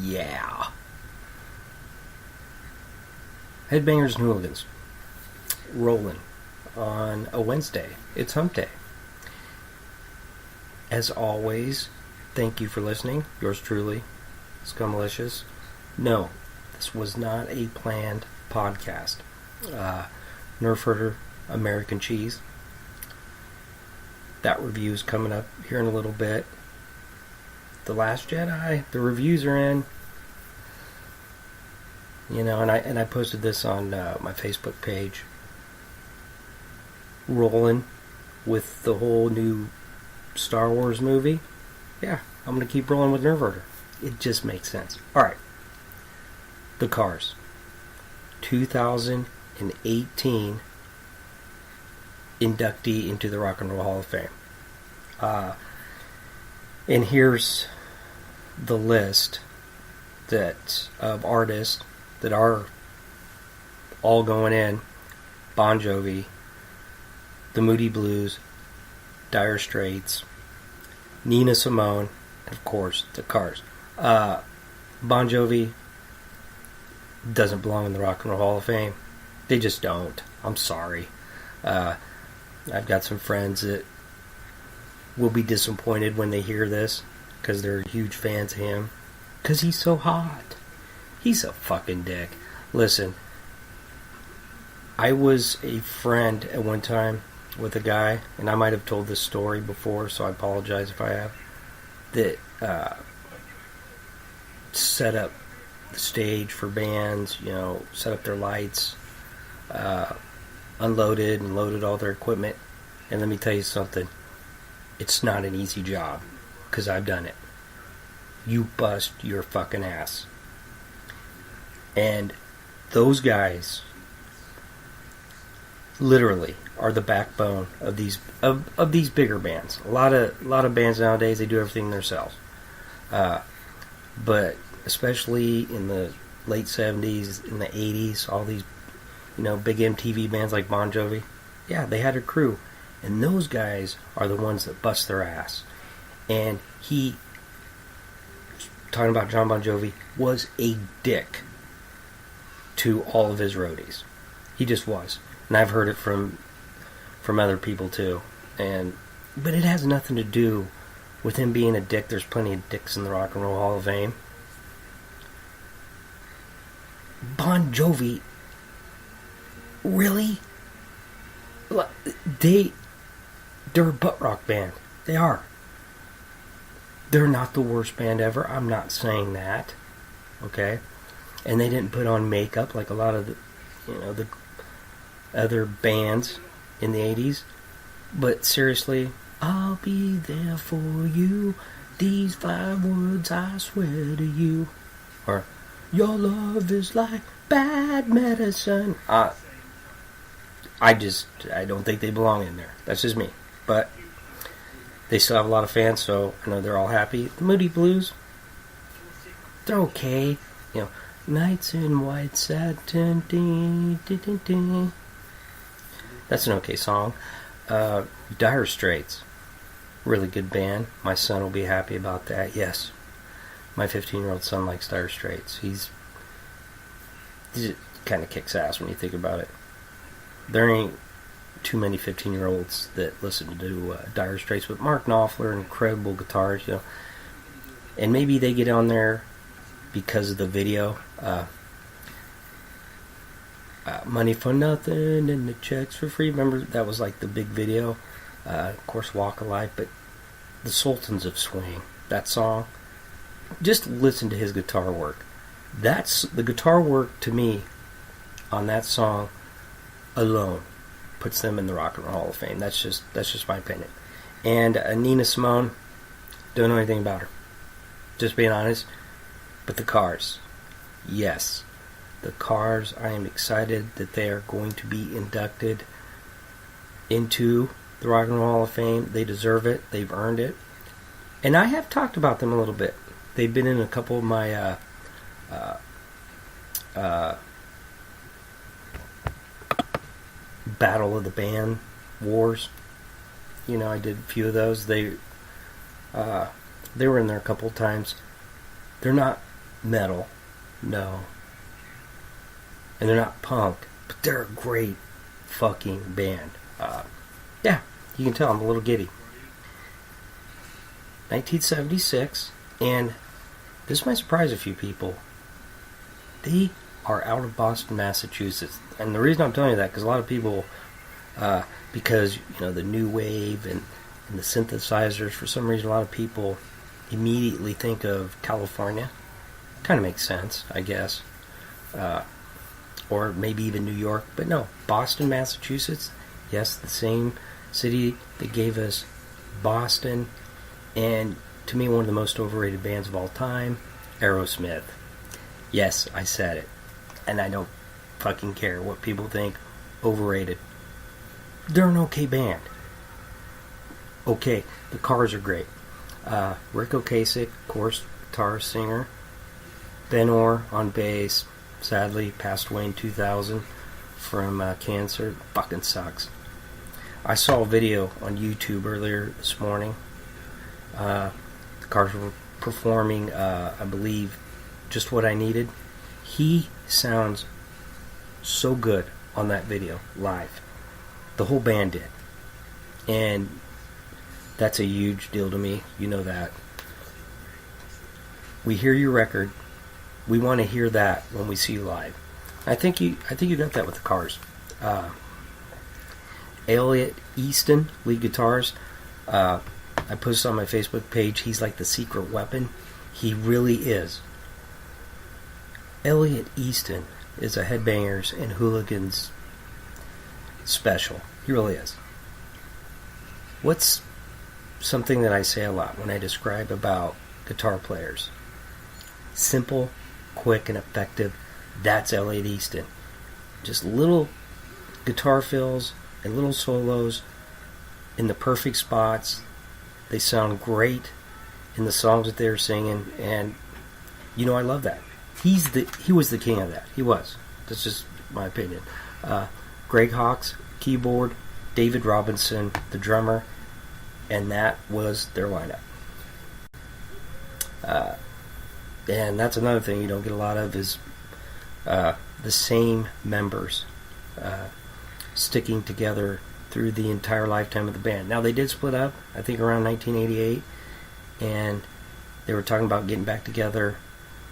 Yeah. Headbangers and Hooligans. Rolling on a Wednesday. It's hump day. As always, thank you for listening. Yours truly, Scummalicious. No, this was not a planned podcast. Nerf Herder, American Cheese. That review is coming up here in a little bit. The Last Jedi, the reviews are in. You know, and I posted this on my Facebook page. Rolling with the whole new Star Wars movie. Yeah, I'm going to keep rolling with Nerf Herder. It just makes sense. Alright. The Cars. 2018 inductee into the Rock and Roll Hall of Fame. And here's the list of artists that are all going in. Bon Jovi, the Moody Blues, Dire Straits, Nina Simone, and of course, the Cars. Bon Jovi doesn't belong in the Rock and Roll Hall of Fame. They just don't. I'm sorry. I've got some friends that will be disappointed when they hear this because they're huge fans of him. Because he's so hot. He's a fucking dick. Listen, I was a friend at one time with a guy, and I might have told this story before, so I apologize if I have, that set up the stage for bands, you know, set up their lights, unloaded and loaded all their equipment. And let me tell you something, it's not an easy job, because I've done it. You bust your fucking ass. And those guys literally are the backbone of these bigger bands. A lot of bands nowadays, they do everything themselves. But especially in the late 70s, in the 80s, all these, you know, big MTV bands like Bon Jovi, yeah, they had a crew. And those guys are the ones that bust their ass. And he, talking about John Bon Jovi, was a dick to all of his roadies. He just was. And I've heard it from other people too. But it has nothing to do with him being a dick. There's plenty of dicks in the Rock and Roll Hall of Fame. Bon Jovi, really? They're a butt rock band. They are. They're not the worst band ever. I'm not saying that. Okay? And they didn't put on makeup like a lot of the other bands in the 80s. But seriously, I'll be there for you. These 5 words I swear to you. Or, your love is like bad medicine. I don't think they belong in there. That's just me. But they still have a lot of fans, so I know they're all happy. The Moody Blues, they're okay. You know, Nights in White Satin. Ding, ding, ding, ding. That's an okay song. Dire Straits, really good band. My son will be happy about that. Yes, my 15-year-old son likes Dire Straits. He kind of kicks ass when you think about it. There ain't too many 15-year-olds that listen to Dire Straits, but Mark Knopfler, incredible guitars, you know. And maybe they get on there because of the video. Money for nothing and the checks for free. Remember, that was like the big video. Of course, Walk of Life, but the Sultans of Swing, that song. Just listen to his guitar work. That's the guitar work to me on that song alone puts them in the Rock and Roll Hall of Fame. That's just my opinion. And Nina Simone, don't know anything about her. Just being honest. But the Cars, yes. The Cars, I am excited that they are going to be inducted into the Rock and Roll Hall of Fame. They deserve it. They've earned it. And I have talked about them a little bit. They've been in a couple of my Battle of the Band Wars. You know, I did a few of those. They were in there a couple of times. They're not metal, no. And they're not punk, but they're a great fucking band. Yeah, you can tell I'm a little giddy. 1976, and this might surprise a few people. They are out of Boston, Massachusetts. And the reason I'm telling you that, because a lot of people, because, the new wave and the synthesizers, for some reason, a lot of people immediately think of California. Kind of makes sense, I guess. Or maybe even New York. But no, Boston, Massachusetts. Yes, the same city that gave us Boston. And to me, one of the most overrated bands of all time, Aerosmith. Yes, I said it. And I don't fucking care what people think. Overrated. They're an okay band. Okay, the Cars are great. Rick Ocasek, of course, guitar, singer. Ben Orr on bass. Sadly, passed away in 2000 from cancer. Fucking sucks. I saw a video on YouTube earlier this morning. The Cars were performing, I believe, Just What I Needed. He sounds so good on that video, live. The whole band did. And that's a huge deal to me. You know that. We hear your record. We want to hear that when we see you live. I think you got that with the Cars. Elliot Easton, lead guitars. I posted on my Facebook page. He's like the secret weapon. He really is. Elliot Easton is a Headbangers and Hooligans special. He really is. What's something that I say a lot when I describe about guitar players? Simple, quick, and effective. That's Elliot Easton. Just little guitar fills and little solos in the perfect spots. They sound great in the songs that they're singing, and I love that. He was the king of that. He was. That's just my opinion. Greg Hawkes, keyboard, David Robinson, the drummer, and that was their lineup. And that's another thing you don't get a lot of is the same members sticking together through the entire lifetime of the band. Now, they did split up, I think, around 1988, and they were talking about getting back together,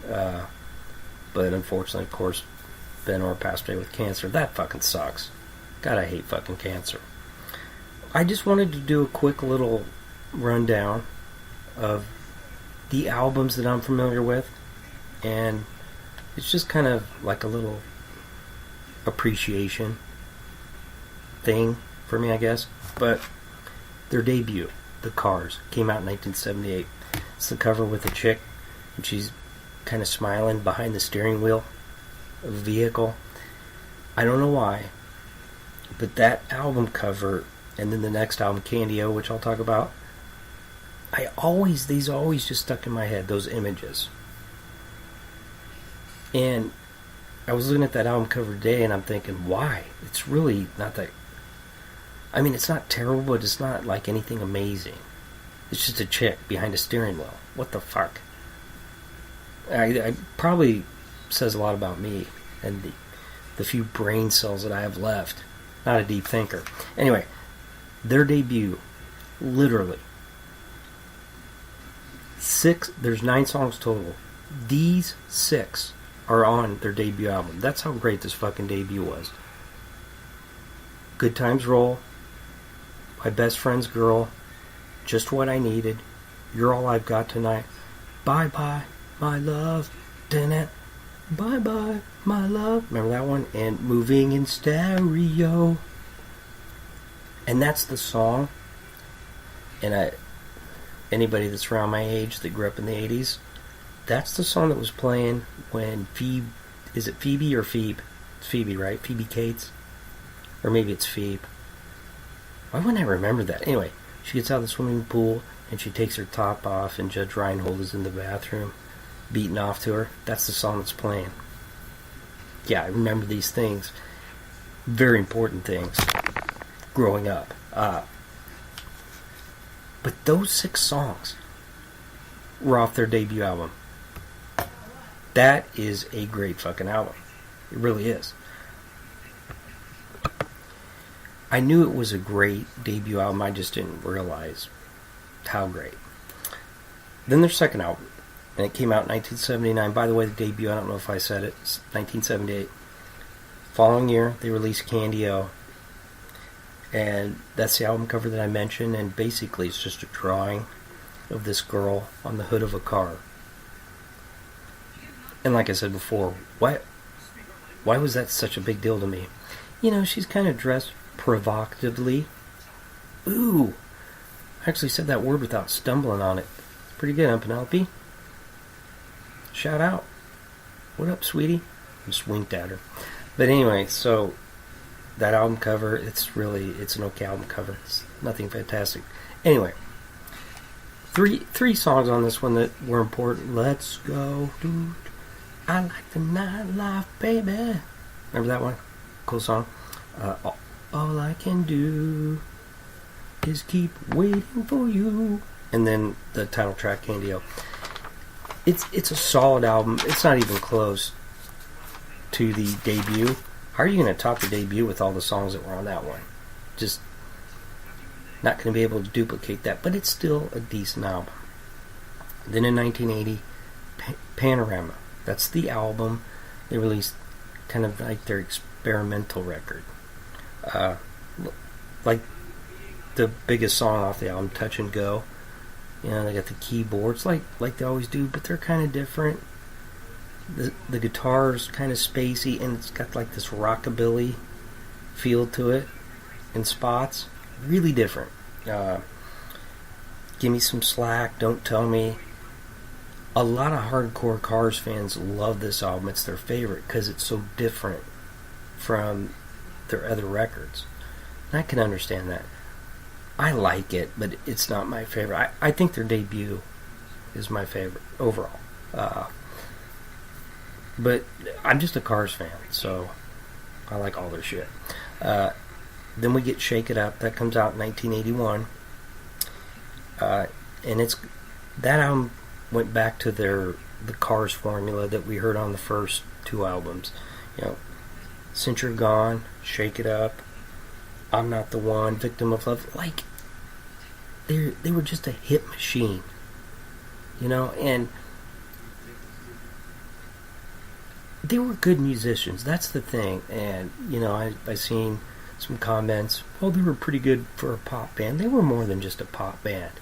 but unfortunately, of course, Ben Orr passed away with cancer. That fucking sucks. God, I hate fucking cancer. I just wanted to do a quick little rundown of the albums that I'm familiar with, and it's just kind of like a little appreciation thing for me, I guess. But their debut, The Cars, came out in 1978. It's the cover with a chick, and she's kind of smiling behind the steering wheel of a vehicle. I don't know why, but that album cover, and then the next album, Candy-O, which I'll talk about, these always just stuck in my head, those images. And I was looking at that album cover today, and I'm thinking, why? It's really not that... I mean, it's not terrible, but it's not like anything amazing. It's just a chick behind a steering wheel. What the fuck? I probably says a lot about me and the few brain cells that I have left. Not a deep thinker. Anyway, their debut, literally, there's 9 songs total. These 6 are on their debut album. That's how great this fucking debut was. Good Times Roll, My Best Friend's Girl, Just What I Needed, You're All I've Got Tonight, Bye Bye, My Love, Didn't Bye Bye, My Love, remember that one? And Moving in Stereo. And that's the song. And anybody that's around my age that grew up in the 80s, that's the song that was playing when Phoebe, is it Phoebe or Phoebe? It's Phoebe, right? Phoebe Cates? Or maybe it's Phoebe. Why wouldn't I remember that? Anyway, she gets out of the swimming pool and she takes her top off and Judge Reinhold is in the bathroom beating off to her. That's the song that's playing. Yeah, I remember these things. Very important things growing up. But those 6 songs were off their debut album. That is a great fucking album. It really is. I knew it was a great debut album, I just didn't realize how great. Then their second album, and it came out in 1979. By the way, the debut, I don't know if I said it, it's 1978. Following year, they released Candy-O, and that's the album cover that I mentioned, and basically it's just a drawing of this girl on the hood of a car. And like I said before, why was that such a big deal to me? You know, she's kind of dressed provocatively. Ooh, I actually said that word without stumbling on it. Pretty good, huh, Penelope? Shout out. What up, sweetie? I just winked at her. But anyway, so that album cover, it's an okay album cover. It's nothing fantastic. Anyway, three songs on this one that were important. Let's Go, Dude. I Like the Nightlife, Baby. Remember that one? Cool song. All I Can Do Is Keep Waiting For You. And then the title track, Candy-O. It's a solid album. It's not even close to the debut. How are you going to top the debut with all the songs that were on that one? Just not going to be able to duplicate that, but it's still a decent album. Then in 1980, Panorama. That's the album they released, kind of like their experimental record. Like the biggest song off the album, Touch and Go. You know, they got the keyboards like they always do, but they're kind of different. The guitar's kind of spacey, and it's got like this rockabilly feel to it in spots. Really different. Give Me Some Slack, Don't Tell Me. A lot of hardcore Cars fans love this album. It's their favorite because it's so different from their other records. And I can understand that. I like it, but it's not my favorite. I think their debut is my favorite overall. But I'm just a Cars fan, so I like all their shit. Then we get Shake It Up. That comes out in 1981. And that album went back to the Cars formula that we heard on the first two albums. You know, Since You're Gone, Shake It Up, I'm Not the One, Victim of Love. Like, they were just a hit machine. You know, and they were good musicians. That's the thing. And, you know, I seen some comments, well, they were pretty good for a pop band. They were more than just a pop band.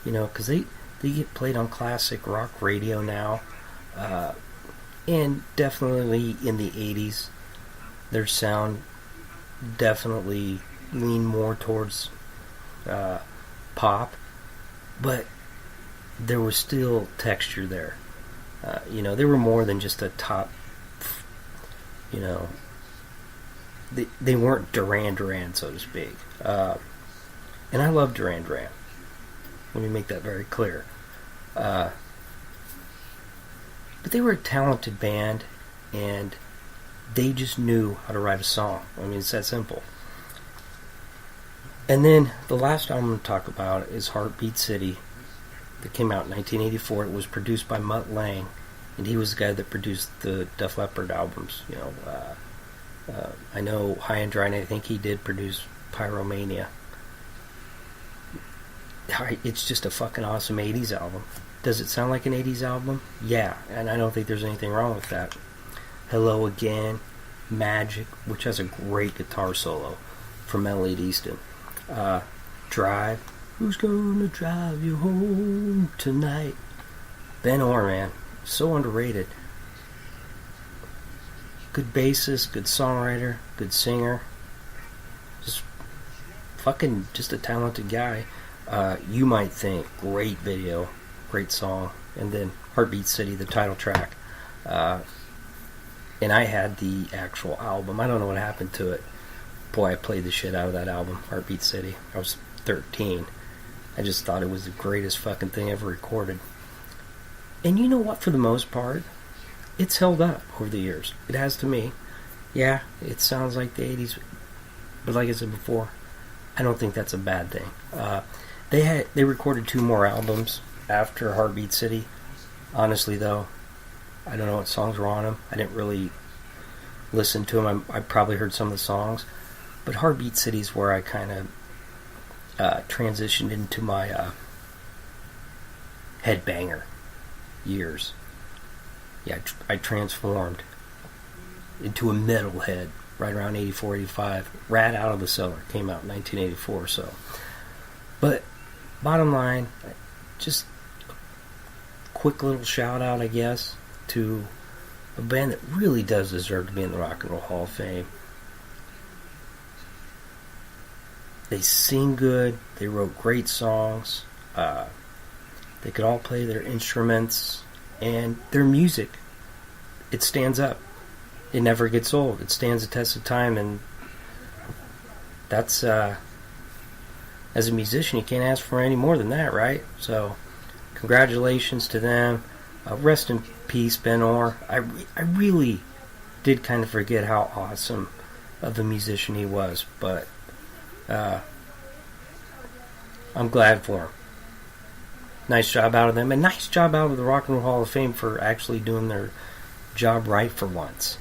You know, because they get played on classic rock radio now. And definitely in the 80s, their sound definitely leaned more towards pop. But there was still texture there. You know, they were more than just a top, you know, they weren't Duran Duran, so to speak. And I love Duran Duran. Let me make that very clear. But they were a talented band, and they just knew how to write a song. I mean, it's that simple. And then the last album to talk about is Heartbeat City, that came out in 1984. It was produced by Mutt Lange, and he was the guy that produced the Def Leppard albums. You know, I know High and Dry, and I think he did produce Pyromania. It's just a fucking awesome 80s album. Does it sound like an 80s album? Yeah, and I don't think there's anything wrong with that. Hello Again, Magic, which has a great guitar solo from Elliot Easton. Drive, Who's Gonna Drive You Home Tonight? Ben Orr, man, so underrated. Good bassist, good songwriter, good singer. Just a talented guy. You Might Think, great video, great song. And then Heartbeat City, the title track. And I had the actual album. I don't know what happened to it. Boy, I played the shit out of that album, Heartbeat City. I was 13. I just thought it was the greatest fucking thing ever recorded. And you know what, for the most part, it's held up over the years. It has to me. Yeah, it sounds like the 80s. But like I said before, I don't think that's a bad thing. They recorded 2 more albums after Heartbeat City. Honestly, though, I don't know what songs were on them. I didn't really listen to them. I probably heard some of the songs. But Heartbeat City is where I kind of transitioned into my headbanger years. Yeah, I transformed into a metalhead right around 84, 85. Rat Out of the Cellar came out in 1984. So, but bottom line, just a quick little shout out, I guess, to a band that really does deserve to be in the Rock and Roll Hall of Fame. They sing good. They wrote great songs. They could all play their instruments, and their music, it stands up. It never gets old. It stands the test of time, and that's, as a musician, you can't ask for any more than that, right? So, congratulations to them. Rest in peace, Ben Orr. I really did kind of forget how awesome of a musician he was, but I'm glad for him. Nice job out of them, and nice job out of the Rock and Roll Hall of Fame for actually doing their job right for once.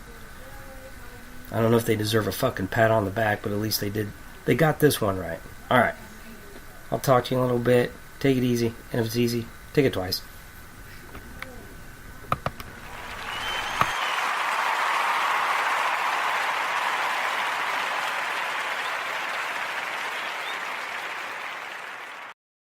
I don't know if they deserve a fucking pat on the back, but at least they did. They got this one right. Alright. I'll talk to you in a little bit. Take it easy, and if it's easy, take it twice.